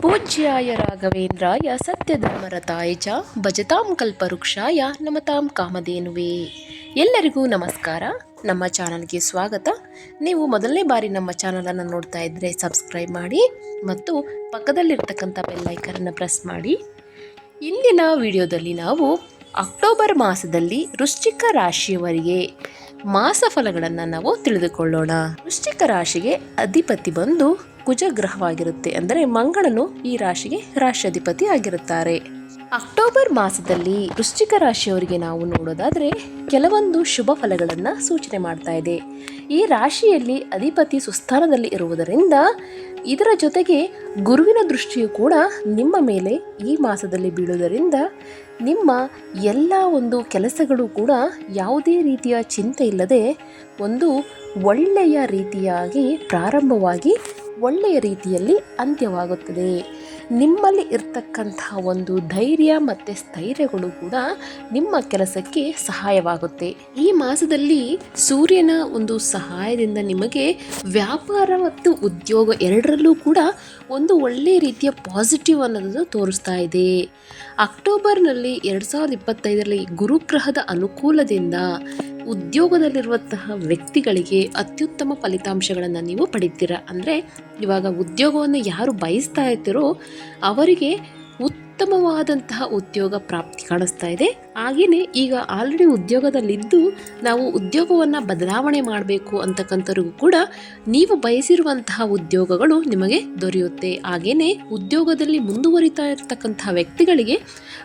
ಪೂಜ್ಯಾಯ ರಾಘವೇಂದ್ರಾಯ ಸತ್ಯಧರ್ಮರತಾಯ ಚ ಭಜತಾಂ ಕಲ್ಪವೃಕ್ಷಾಯ ನಮತಾಂ ಕಾಮಧೇನುವೇ. ಎಲ್ಲರಿಗೂ ನಮಸ್ಕಾರ. ನಮ್ಮ ಚಾನಲ್ಗೆ ಸ್ವಾಗತ. ನೀವು ಮೊದಲನೇ ಬಾರಿ ನಮ್ಮ ಚಾನಲನ್ನು ನೋಡ್ತಾ ಇದ್ದರೆ ಸಬ್ಸ್ಕ್ರೈಬ್ ಮಾಡಿ ಮತ್ತು ಪಕ್ಕದಲ್ಲಿರ್ತಕ್ಕಂಥ ಬೆಲ್ಲೈಕನನ್ನು ಪ್ರೆಸ್ ಮಾಡಿ. ಇಂದಿನ ವಿಡಿಯೋದಲ್ಲಿ ನಾವು ಅಕ್ಟೋಬರ್ ಮಾಸದಲ್ಲಿ ವೃಶ್ಚಿಕ ರಾಶಿಯವರಿಗೆ ಮಾಸ ಫಲಗಳನ್ನು ನಾವು ತಿಳಿದುಕೊಳ್ಳೋಣ. ವೃಶ್ಚಿಕ ರಾಶಿಗೆ ಅಧಿಪತಿ ಬಂದು ಕುಜಗ್ರಹವಾಗಿರುತ್ತೆ. ಅಂದರೆ ಮಂಗಳನು ಈ ರಾಶಿಗೆ ರಾಶ್ಯಾಧಿಪತಿ ಆಗಿರುತ್ತಾರೆ. ಅಕ್ಟೋಬರ್ ಮಾಸದಲ್ಲಿ ವೃಶ್ಚಿಕ ರಾಶಿಯವರಿಗೆ ನಾವು ನೋಡೋದಾದರೆ ಕೆಲವೊಂದು ಶುಭ ಫಲಗಳನ್ನು ಸೂಚನೆ ಮಾಡ್ತಾ ಇದೆ. ಈ ರಾಶಿಯಲ್ಲಿ ಅಧಿಪತಿ ಸುಸ್ಥಾನದಲ್ಲಿ ಇರುವುದರಿಂದ ಇದರ ಜೊತೆಗೆ ಗುರುವಿನ ದೃಷ್ಟಿಯು ಕೂಡ ನಿಮ್ಮ ಮೇಲೆ ಈ ಮಾಸದಲ್ಲಿ ಬೀಳುವುದರಿಂದ ನಿಮ್ಮ ಎಲ್ಲ ಒಂದು ಕೆಲಸಗಳು ಕೂಡ ಯಾವುದೇ ರೀತಿಯ ಚಿಂತೆ ಇಲ್ಲದೆ ಒಂದು ಒಳ್ಳೆಯ ರೀತಿಯಾಗಿ ಪ್ರಾರಂಭವಾಗಿ ಒಳ್ಳೆಯ ರೀತಿಯಲ್ಲಿ ಅಂತ್ಯವಾಗುತ್ತದೆ. ನಿಮ್ಮಲ್ಲಿ ಇರ್ತಕ್ಕಂತಹ ಒಂದು ಧೈರ್ಯ ಮತ್ತು ಸ್ಥೈರ್ಯಗಳು ಕೂಡ ನಿಮ್ಮ ಕೆಲಸಕ್ಕೆ ಸಹಾಯವಾಗುತ್ತೆ. ಈ ಮಾಸದಲ್ಲಿ ಸೂರ್ಯನ ಒಂದು ಸಹಾಯದಿಂದ ನಿಮಗೆ ವ್ಯಾಪಾರ ಮತ್ತು ಉದ್ಯೋಗ ಎರಡರಲ್ಲೂ ಕೂಡ ಒಂದು ಒಳ್ಳೆಯ ರೀತಿಯ ಪಾಸಿಟಿವ್ ಅನ್ನೋದು ತೋರಿಸ್ತಾ ಇದೆ. ಅಕ್ಟೋಬರ್ನಲ್ಲಿ 2025ರಲ್ಲಿ ಗುರುಗ್ರಹದ ಅನುಕೂಲದಿಂದ ಉದ್ಯೋಗದಲ್ಲಿರುವಂತಹ ವ್ಯಕ್ತಿಗಳಿಗೆ ಅತ್ಯುತ್ತಮ ಫಲಿತಾಂಶಗಳನ್ನು ನೀವು ಪಡಿತೀರಾ. ಅಂದರೆ ಇವಾಗ ಉದ್ಯೋಗವನ್ನು ಯಾರು ಬಯಸ್ತಾ ಇರ್ತೀರೋ ಅವರಿಗೆ ಉತ್ತಮವಾದಂತಹ ಉದ್ಯೋಗ ಪ್ರಾಪ್ತಿ ಕಾಣಿಸ್ತಾ ಇದೆ. ಹಾಗೆಯೇ ಈಗ ಆಲ್ರೆಡಿ ಉದ್ಯೋಗದಲ್ಲಿದ್ದು ನಾವು ಉದ್ಯೋಗವನ್ನು ಬದಲಾವಣೆ ಮಾಡಬೇಕು ಅಂತಕ್ಕಂಥವ್ರಿಗೂ ಕೂಡ ನೀವು ಬಯಸಿರುವಂತಹ ಉದ್ಯೋಗಗಳು ನಿಮಗೆ ದೊರೆಯುತ್ತೆ. ಹಾಗೆಯೇ ಉದ್ಯೋಗದಲ್ಲಿ ಮುಂದುವರಿತಾ ಇರತಕ್ಕಂತಹ ವ್ಯಕ್ತಿಗಳಿಗೆ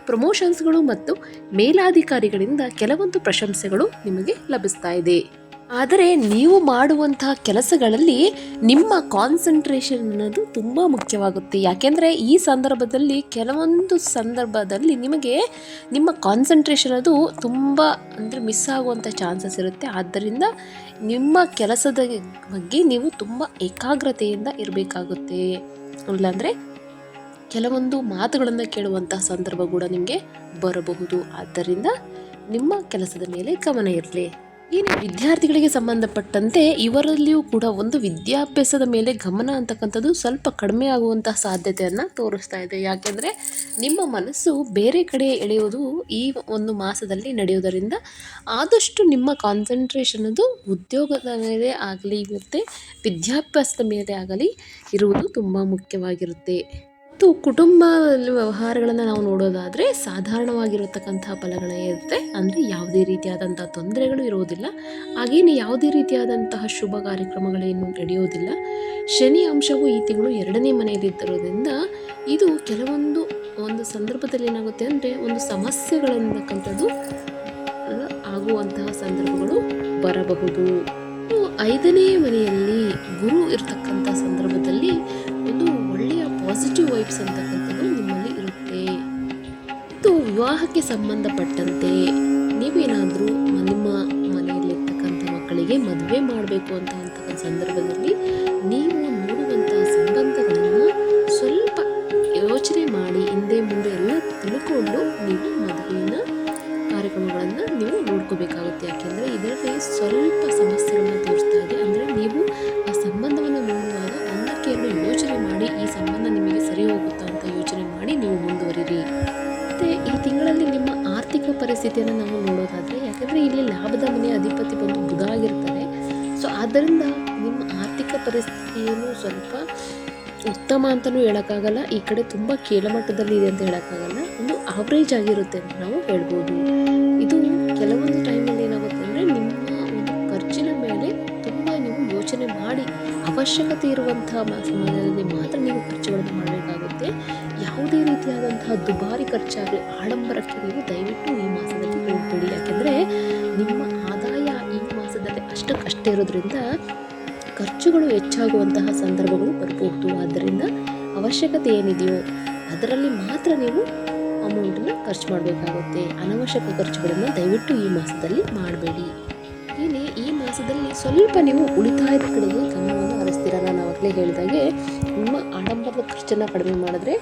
ಪ್ರಮೋಷನ್ಸ್ಗಳು ಮತ್ತು ಮೇಲಾಧಿಕಾರಿಗಳಿಂದ ಕೆಲವೊಂದು ಪ್ರಶಂಸೆಗಳು ನಿಮಗೆ ಲಭಿಸ್ತಾ ಇದೆ. ಆದರೆ ನೀವು ಮಾಡುವಂತಹ ಕೆಲಸಗಳಲ್ಲಿ ನಿಮ್ಮ ಕಾನ್ಸಂಟ್ರೇಷನ್ ಅನ್ನೋದು ತುಂಬ ಮುಖ್ಯವಾಗುತ್ತೆ. ಯಾಕೆಂದರೆ ಈ ಸಂದರ್ಭದಲ್ಲಿ ಕೆಲವೊಂದು ಸಂದರ್ಭದಲ್ಲಿ ನಿಮಗೆ ನಿಮ್ಮ ಕಾನ್ಸಂಟ್ರೇಷನ್ ಅದು ತುಂಬ ಅಂದರೆ ಮಿಸ್ ಆಗುವಂಥ ಚಾನ್ಸಸ್ ಇರುತ್ತೆ. ಆದ್ದರಿಂದ ನಿಮ್ಮ ಕೆಲಸದ ಬಗ್ಗೆ ನೀವು ತುಂಬ ಏಕಾಗ್ರತೆಯಿಂದ ಇರಬೇಕಾಗುತ್ತೆ. ಇಲ್ಲಾಂದರೆ ಕೆಲವೊಂದು ಮಾತುಗಳನ್ನು ಕೇಳುವಂತಹ ಸಂದರ್ಭ ಕೂಡ ನಿಮಗೆ ಬರಬಹುದು. ಆದ್ದರಿಂದ ನಿಮ್ಮ ಕೆಲಸದ ಮೇಲೆ ಗಮನ ಇರಲಿ. ಇನ್ನು ವಿದ್ಯಾರ್ಥಿಗಳಿಗೆ ಸಂಬಂಧಪಟ್ಟಂತೆ ಇವರಲ್ಲಿಯೂ ಕೂಡ ಒಂದು ವಿದ್ಯಾಭ್ಯಾಸದ ಮೇಲೆ ಗಮನ ಅಂತಕ್ಕಂಥದ್ದು ಸ್ವಲ್ಪ ಕಡಿಮೆ ಆಗುವಂತಹ ಸಾಧ್ಯತೆಯನ್ನು ತೋರಿಸ್ತಾ ಇದೆ. ಯಾಕೆಂದರೆ ನಿಮ್ಮ ಮನಸ್ಸು ಬೇರೆ ಕಡೆ ಎಳೆಯುವುದು ಈ ಒಂದು ಮಾಸದಲ್ಲಿ ನಡೆಯುವುದರಿಂದ ಆದಷ್ಟು ನಿಮ್ಮ ಕಾನ್ಸಂಟ್ರೇಷನ್ ಅದು ಉದ್ಯೋಗದ ಮೇಲೆ ಆಗಲಿ ಮತ್ತು ವಿದ್ಯಾಭ್ಯಾಸದ ಮೇಲೆ ಆಗಲಿ ಇರುವುದು ತುಂಬ ಮುಖ್ಯವಾಗಿರುತ್ತೆ. ಮತ್ತು ಕುಟುಂಬ ವ್ಯವಹಾರಗಳನ್ನು ನಾವು ನೋಡೋದಾದರೆ ಸಾಧಾರಣವಾಗಿರತಕ್ಕಂತಹ ಫಲಗಳೇ ಇರುತ್ತೆ. ಅಂದರೆ ಯಾವುದೇ ರೀತಿಯಾದಂಥ ತೊಂದರೆಗಳು ಇರುವುದಿಲ್ಲ. ಹಾಗೆಯೇ ಯಾವುದೇ ರೀತಿಯಾದಂತಹ ಶುಭ ಕಾರ್ಯಕ್ರಮಗಳೇನು ನಡೆಯೋದಿಲ್ಲ. ಶನಿ ಅಂಶವು ಈ ತಿಂಗಳು 2ನೇ ಮನೆಯಲ್ಲಿದ್ದರೋದ್ರಿಂದ ಇದು ಕೆಲವೊಂದು ಸಂದರ್ಭದಲ್ಲಿ ಏನಾಗುತ್ತೆ ಅಂದರೆ ಒಂದು ಸಮಸ್ಯೆಗಳನ್ನಕ್ಕಂಥದ್ದು ಆಗುವಂತಹ ಸಂದರ್ಭಗಳು ಬರಬಹುದು. 5ನೇ ಮನೆಯಲ್ಲಿ ಗುರು ಇರತಕ್ಕಂಥ ಸಂದರ್ಭದಲ್ಲಿ ಒಂದು ಒಳ್ಳೆಯ ಪಾಸಿಟಿವ್ ವೈಬ್ಸ್ ಅಂತಕ್ಕಂಥದ್ದು ನಿಮ್ಮಲ್ಲಿ ಇರುತ್ತೆ. ಮತ್ತು ವಿವಾಹಕ್ಕೆ ಸಂಬಂಧಪಟ್ಟಂತೆ ನೀವೇನಾದರೂ ನಿಮ್ಮ ಮನೆಯಲ್ಲಿರ್ತಕ್ಕಂಥ ಮಕ್ಕಳಿಗೆ ಮದುವೆ ಮಾಡಬೇಕು ಅಂತಕ್ಕಂಥ ಸಂದರ್ಭದಲ್ಲಿ ನೀವು ನೋಡುವಂತಹ ಸಂಬಂಧಗಳನ್ನು ಸ್ವಲ್ಪ ಯೋಚನೆ ಮಾಡಿ ಹಿಂದೆ ಮುಂದೆ ಎಲ್ಲ ತಿಳ್ಕೊಂಡು ನೀವು ಮದುವೆಯ ಕಾರ್ಯಕ್ರಮಗಳನ್ನು ನೀವು ನೋಡ್ಕೋಬೇಕಾಗುತ್ತೆ. ಯಾಕೆಂದರೆ ಇದರಲ್ಲಿ ಸ್ವಲ್ಪ ಸಮಸ್ಯೆಗಳನ್ನ ತೋರಿಸ್ತಾ ಇದೆ. ಅಂದರೆ ನೀವು ಆ ಸಂಬಂಧವನ್ನು ನೋಡುವಾಗ ಒಂದಕ್ಕೆ ಎರಡು ಯೋಚನೆ ಮಾಡಿ ಈ ಸಂಬಂಧ ನಿಮಗೆ ಸರಿ ಹೋಗುತ್ತಾ ಅಂತ ಯೋಚನೆ ಮಾಡಿ ನೀವು ಮುಂದುವರಿರಿ. ಮತ್ತು ಈ ತಿಂಗಳಲ್ಲಿ ನಿಮ್ಮ ಆರ್ಥಿಕ ಪರಿಸ್ಥಿತಿಯನ್ನು ನಾವು ನೋಡೋದಾದರೆ, ಯಾಕೆಂದರೆ ಇಲ್ಲಿ ಲಾಭದ ಮನೆಯ ಅಧಿಪತಿ ಬಂದು ಬುಧ ಆಗಿರ್ತಾರೆ. ಸೊ ಆದ್ದರಿಂದ ನಿಮ್ಮ ಆರ್ಥಿಕ ಪರಿಸ್ಥಿತಿಯನ್ನು ಸ್ವಲ್ಪ ಉತ್ತಮ ಅಂತಲೂ ಹೇಳೋಕ್ಕಾಗಲ್ಲ, ಈ ಕಡೆ ತುಂಬ ಕೆಳಮಟ್ಟದಲ್ಲಿ ಇದೆ ಅಂತ ಹೇಳೋಕ್ಕಾಗಲ್ಲ. ಒಂದು ಆವ್ರೇಜ್ ಆಗಿರುತ್ತೆ ಅಂತ ನಾವು ಹೇಳ್ಬೋದು. ಇದು ಕೆಲವೊಂದು ಟೈಮಲ್ಲಿ ಏನಾಗುತ್ತೆ ಅಂದರೆ ನಿಮ್ಮ ಒಂದು ಖರ್ಚಿನ ಮೇಲೆ ತುಂಬ ನೀವು ಯೋಚನೆ ಮಾಡಿ ಅವಶ್ಯಕತೆ ಇರುವಂತಹ ಸಮಯದಲ್ಲಿ ಮಾತ್ರ ನೀವು ಖರ್ಚುಗಳನ್ನು ಮಾಡಬೇಕಾಗುತ್ತೆ. ಯಾವುದೇ ರೀತಿಯಾದಂತಹ ದುಬಾರಿ ಖರ್ಚಾಗಲಿ ಆಡಂಬರಕ್ಕೆ ನೀವು ದಯವಿಟ್ಟು ಈ ಮಾಸದಲ್ಲಿ ಹೋಗಬೇಡಿ. ಯಾಕೆಂದರೆ ನಿಮ್ಮ ಆದಾಯ ಈ ಮಾಸದಲ್ಲಿ ಅಷ್ಟೇ ಇರೋದ್ರಿಂದ ಖರ್ಚುಗಳು ಹೆಚ್ಚಾಗುವಂತಹ ಸಂದರ್ಭಗಳು ಬರಬಹುದು. ಆದ್ದರಿಂದ ಅವಶ್ಯಕತೆ ಏನಿದೆಯೋ ಅದರಲ್ಲಿ ಮಾತ್ರ ನೀವು ಅಮೌಂಟನ್ನು ಖರ್ಚು ಮಾಡಬೇಕಾಗುತ್ತೆ. ಅನವಶ್ಯಕ ಖರ್ಚುಗಳನ್ನು ದಯವಿಟ್ಟು ಈ ಮಾಸದಲ್ಲಿ ಮಾಡಬೇಡಿ. ಏನೇ ಈ ಮಾಸದಲ್ಲಿ ಸ್ವಲ್ಪ ನೀವು ಉಳಿತಾಯದ ಕಡೆಗೆ ಗಮನವನ್ನು ಹರಿಸ್ತೀರ. ನಾನು ಆವಾಗಲೇ ಹೇಳಿದಾಗೆ ನಿಮ್ಮ ಆಡಂಬರದ ಖರ್ಚನ್ನು ಕಡಿಮೆ ಮಾಡಿದ್ರೆ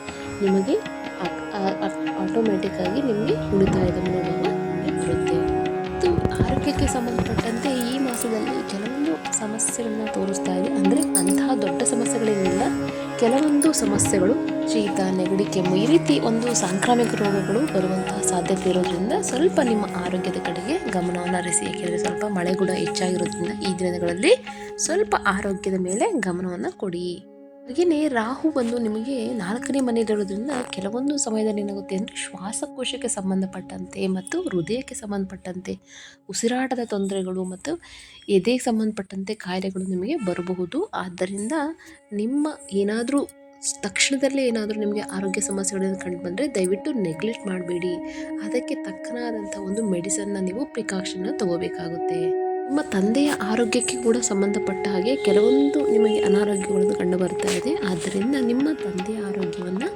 ನಿಮಗೆ ಆಟೋಮೆಟಿಕ್ಕಾಗಿ ನಿಮಗೆ ಉಳಿತಾಯದ ಮನೋಭಾವ ಬರುತ್ತೆ. ಮತ್ತು ಆರೋಗ್ಯಕ್ಕೆ ಸಂಬಂಧಪಟ್ಟಂತೆ ಈ ಮಾಸದಲ್ಲಿ ಕೆಲವೊಂದು ಸಮಸ್ಯೆಗಳನ್ನ ತೋರಿಸ್ತಾ ಇದೆ. ಅಂದರೆ ಅಂತಹ ದೊಡ್ಡ ಸಮಸ್ಯೆಗಳೇನಿಲ್ಲ, ಕೆಲವೊಂದು ಸಮಸ್ಯೆಗಳು ಶೀತ, ನೆಗಡಿ, ಕೆಮ್ಮು ಈ ರೀತಿ ಒಂದು ಸಾಂಕ್ರಾಮಿಕ ರೋಗಗಳು ಬರುವಂತಹ ಸಾಧ್ಯತೆ ಇರೋದ್ರಿಂದ ಸ್ವಲ್ಪ ನಿಮ್ಮ ಆರೋಗ್ಯದ ಕಡೆಗೆ ಗಮನವನ್ನು ಹರಿಸಿ. ಏಕೆಂದರೆ ಸ್ವಲ್ಪ ಮಳೆ ಕೂಡ ಹೆಚ್ಚಾಗಿರೋದ್ರಿಂದ ಈ ದಿನಗಳಲ್ಲಿ ಸ್ವಲ್ಪ ಆರೋಗ್ಯದ ಮೇಲೆ ಗಮನವನ್ನು ಕೊಡಿ. ಹಾಗೆಯೇ ರಾಹು ಬಂದು ನಿಮಗೆ 4ನೇ ಮನೆಯಲ್ಲಿರೋದ್ರಿಂದ ಕೆಲವೊಂದು ಸಮಯದಲ್ಲಿ ಏನಾಗುತ್ತೆ ಅಂದರೆ ಶ್ವಾಸಕೋಶಕ್ಕೆ ಸಂಬಂಧಪಟ್ಟಂತೆ ಮತ್ತು ಹೃದಯಕ್ಕೆ ಸಂಬಂಧಪಟ್ಟಂತೆ ಉಸಿರಾಟದ ತೊಂದರೆಗಳು ಮತ್ತು ಎದೆಗೆ ಸಂಬಂಧಪಟ್ಟಂತೆ ಕಾಯಿಲೆಗಳು ನಿಮಗೆ ಬರಬಹುದು. ಆದ್ದರಿಂದ ನಿಮ್ಮ ಏನಾದರೂ ತಕ್ಷಣದಲ್ಲೇ ಏನಾದರೂ ನಿಮಗೆ ಆರೋಗ್ಯ ಸಮಸ್ಯೆಗಳನ್ನು ಕಂಡು ಬಂದರೆ ದಯವಿಟ್ಟು ನೆಗ್ಲೆಕ್ಟ್ ಮಾಡಬೇಡಿ. ಅದಕ್ಕೆ ತಕ್ಕನಾದಂಥ ಒಂದು ಮೆಡಿಸನ್ನ ನೀವು ಪ್ರಿಕಾಷನ್ನ ತಗೋಬೇಕಾಗುತ್ತೆ. ನಿಮ್ಮ ತಂದೆಯ ಆರೋಗ್ಯಕ್ಕೆ ಕೂಡ ಸಂಬಂಧಪಟ್ಟ ಹಾಗೆ ಕೆಲವೊಂದು ನಿಮಗೆ ಅನಾರೋಗ್ಯಗಳನ್ನು ಕಂಡು ಬರ್ತಾ ಇದೆ. ಆದ್ದರಿಂದ ನಿಮ್ಮ ತಂದೆಯ ಆರೋಗ್ಯವನ್ನು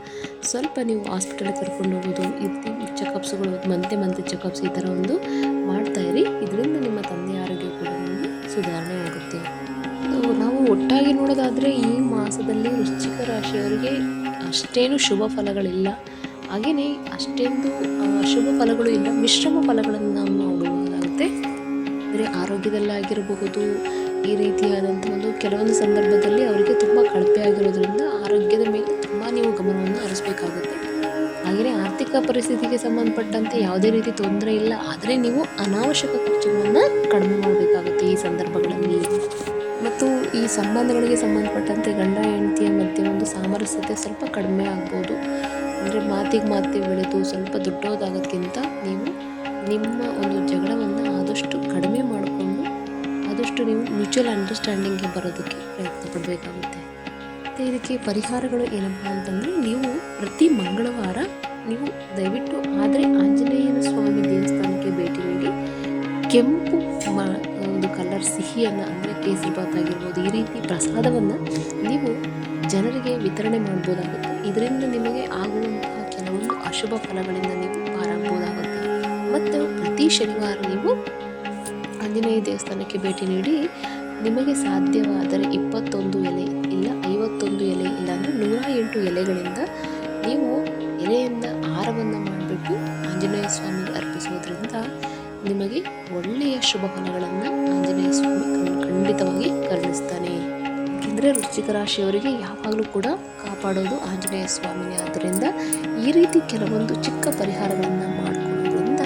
ಸ್ವಲ್ಪ ನೀವು ಹಾಸ್ಪಿಟಲ್ಗೆ ಕರ್ಕೊಂಡು ಹೋಗೋದು, ಚೆಕಪ್ಸ್ಗಳು ಮಂತ್ಲಿ ಚೆಕಪ್ಸ್ ಈ ಥರ ಒಂದು ಮಾಡ್ತಾಯಿರಿ. ಇದರಿಂದ ನಿಮ್ಮ ತಂದೆಯ ಆರೋಗ್ಯ ಕೂಡ ನಿಮಗೆ ಸುಧಾರಣೆ ಆಗುತ್ತೆ. ನಾವು ಒಟ್ಟಾಗಿ ನೋಡೋದಾದರೆ ಈ ಮಾಸದಲ್ಲಿ ವೃಶ್ಚಿಕ ರಾಶಿಯವರಿಗೆ ಅಷ್ಟೇನು ಶುಭ ಫಲಗಳಿಲ್ಲ. ಹಾಗೆಯೇ ಅಷ್ಟೊಂದು ಅಶುಭ ಫಲಗಳು ಇಲ್ಲ, ಮಿಶ್ರಮ ಫಲಗಳನ್ನು ನಾವು ನೋಡುವುದಾಗುತ್ತೆ. ಅಂದರೆ ಆರೋಗ್ಯದಲ್ಲಾಗಿರಬಹುದು, ಈ ರೀತಿಯಾದಂಥ ಒಂದು ಕೆಲವೊಂದು ಸಂದರ್ಭದಲ್ಲಿ ಅವರಿಗೆ ತುಂಬ ಕಳಪೆ ಆಗಿರೋದ್ರಿಂದ ಆರೋಗ್ಯದ ಮೇಲೆ ತುಂಬ ನೀವು ಗಮನವನ್ನು ಹರಿಸಬೇಕಾಗುತ್ತೆ. ಹಾಗೆಯೇ ಆರ್ಥಿಕ ಪರಿಸ್ಥಿತಿಗೆ ಸಂಬಂಧಪಟ್ಟಂತೆ ಯಾವುದೇ ರೀತಿ ತೊಂದರೆ ಇಲ್ಲ, ಆದರೆ ನೀವು ಅನಾವಶ್ಯಕ ಖರ್ಚುಗಳನ್ನು ಕಡಿಮೆ ಮಾಡಬೇಕಾಗುತ್ತೆ ಈ ಸಂದರ್ಭಗಳಲ್ಲಿ. ಮತ್ತು ಈ ಸಂಬಂಧಗಳಿಗೆ ಸಂಬಂಧಪಟ್ಟಂತೆ ಗಂಡ ಹೆಂಡತಿಯ ಮಧ್ಯೆ ಒಂದು ಸಾಮರಸ್ಯತೆ ಸ್ವಲ್ಪ ಕಡಿಮೆ ಆಗ್ಬೋದು. ಅಂದರೆ ಮಾತಿಗೆ ಬೆಳೆದು ಸ್ವಲ್ಪ ದೊಡ್ಡೋದಾಗೋದಕ್ಕಿಂತ ನೀವು ನಿಮ್ಮ ಒಂದು ಜಗಳವನ್ನು ಆದಷ್ಟು ಕಡಿಮೆ ಮಾಡಿಕೊಂಡು ಆದಷ್ಟು ನೀವು ಮ್ಯೂಚುವಲ್ ಅಂಡರ್ಸ್ಟ್ಯಾಂಡಿಂಗ್ಗೆ ಬರೋದಕ್ಕೆ ಪ್ರಯತ್ನ ಪಡಬೇಕಾಗುತ್ತೆ. ಮತ್ತು ಇದಕ್ಕೆ ಪರಿಹಾರಗಳು ಏನಪ್ಪ ಅಂತಂದರೆ ನೀವು ಪ್ರತಿ ಮಂಗಳವಾರ ನೀವು ದಯವಿಟ್ಟು ಆದರೆ ಆಂಜನೇಯನ ಸ್ವಾಮಿ ದೇವಸ್ಥಾನಕ್ಕೆ ಭೇಟಿ ನೀಡಿ ಕೆಂಪು ಒಂದು ಕಲರ್ ಸಿಹಿಯನ್ನು ಅಂದರೆ ಕೇಸರಿಬಾತ್ ಆಗಿರ್ಬೋದು ಈ ರೀತಿ ಪ್ರಸಾದವನ್ನು ನೀವು ಜನರಿಗೆ ವಿತರಣೆ ಮಾಡ್ಬೋದಾಗುತ್ತೆ. ಇದರಿಂದ ನಿಮಗೆ ಆಗುವಂತಹ ಕೆಲವೊಂದು ಅಶುಭ ಫಲಗಳಿಂದ ನೀವು ಪಾರಾಗ್ಬೋದಾಗುತ್ತೆ. ಮತ್ತು ಪ್ರತಿ ಶನಿವಾರ ನೀವು ಆಂಜನೇಯ ದೇವಸ್ಥಾನಕ್ಕೆ ಭೇಟಿ ನೀಡಿ ನಿಮಗೆ ಸಾಧ್ಯವಾದರೆ 21 ಎಲೆ ಇಲ್ಲ 51 ಎಲೆ ಇಲ್ಲ ಅಂದರೆ 108 ಎಲೆಗಳಿಂದ ನೀವು ಎಲೆಯಿಂದ ಹಾರವನ್ನು ಮಾಡಿಬಿಟ್ಟು ಆಂಜನೇಯ ಸ್ವಾಮಿಗೆ ಅರ್ಪಿಸೋದ್ರಿಂದ ನಿಮಗೆ ಒಳ್ಳೆಯ ಶುಭ ಫಲಗಳನ್ನು ಆಂಜನೇಯ ಸ್ವಾಮಿ ಖಂಡಿತವಾಗಿ ಕರುಣಿಸ್ತಾನೆ. ಏಕೆಂದರೆ ವೃಶ್ಚಿಕ ರಾಶಿಯವರಿಗೆ ಯಾವಾಗಲೂ ಕೂಡ ಕಾಪಾಡೋದು ಆಂಜನೇಯ ಸ್ವಾಮಿನೇ. ಆದ್ದರಿಂದ ಈ ರೀತಿ ಕೆಲವೊಂದು ಚಿಕ್ಕ ಪರಿಹಾರಗಳನ್ನು ಮಾಡಿಕೊಳ್ಳೋದ್ರಿಂದ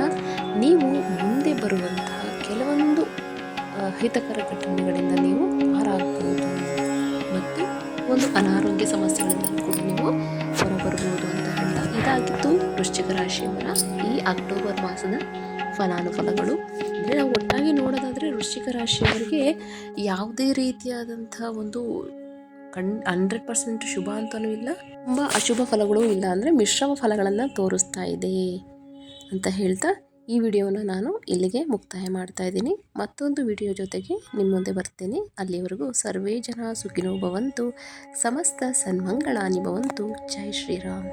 ನೀವು ಮುಂದೆ ಬರುವಂತಹ ಕೆಲವೊಂದು ಹಿತಕರ ಘಟನೆಗಳಿಂದ ನೀವು ಪಾರಾಗಬಹುದು ಮತ್ತು ಒಂದು ಅನಾರೋಗ್ಯ ಸಮಸ್ಯೆಗಳಿಂದ ಕೂಡ ನೀವು ಹೊರಬರಬಹುದು ಅಂತ ಹೇಳ್ತಾ ಇದಾಗಿತ್ತು ವೃಶ್ಚಿಕ ರಾಶಿಯವರ ಈ ಅಕ್ಟೋಬರ್ ಮಾಸದ ಫಲಾನುಫಲಗಳು. ಅಂದರೆ ನಾವು ಒಟ್ಟಾಗಿ ನೋಡೋದಾದರೆ ವೃಶ್ಚಿಕ ರಾಶಿಯವರಿಗೆ ಯಾವುದೇ ರೀತಿಯಾದಂಥ ಒಂದು 100% ಶುಭ ಅಂತಲೂ ಇಲ್ಲ, ತುಂಬ ಅಶುಭ ಫಲಗಳು ಇಲ್ಲ, ಅಂದರೆ ಮಿಶ್ರಮ ಫಲಗಳನ್ನು ತೋರಿಸ್ತಾ ಇದೆ ಅಂತ ಹೇಳ್ತಾ ಈ ವಿಡಿಯೋನ ನಾನು ಇಲ್ಲಿಗೆ ಮುಕ್ತಾಯ ಮಾಡ್ತಾ ಇದ್ದೀನಿ. ಮತ್ತೊಂದು ವಿಡಿಯೋ ಜೊತೆಗೆ ನಿಮ್ಮ ಮುಂದೆ ಬರ್ತೀನಿ. ಅಲ್ಲಿವರೆಗೂ ಸರ್ವೇ ಜನ ಸುಖಿನೋ ಭವಂತು, ಸಮಸ್ತ ಸನ್ಮಂಗಳಾನಿ ಭವಂತು. ಜೈ ಶ್ರೀರಾಮ್.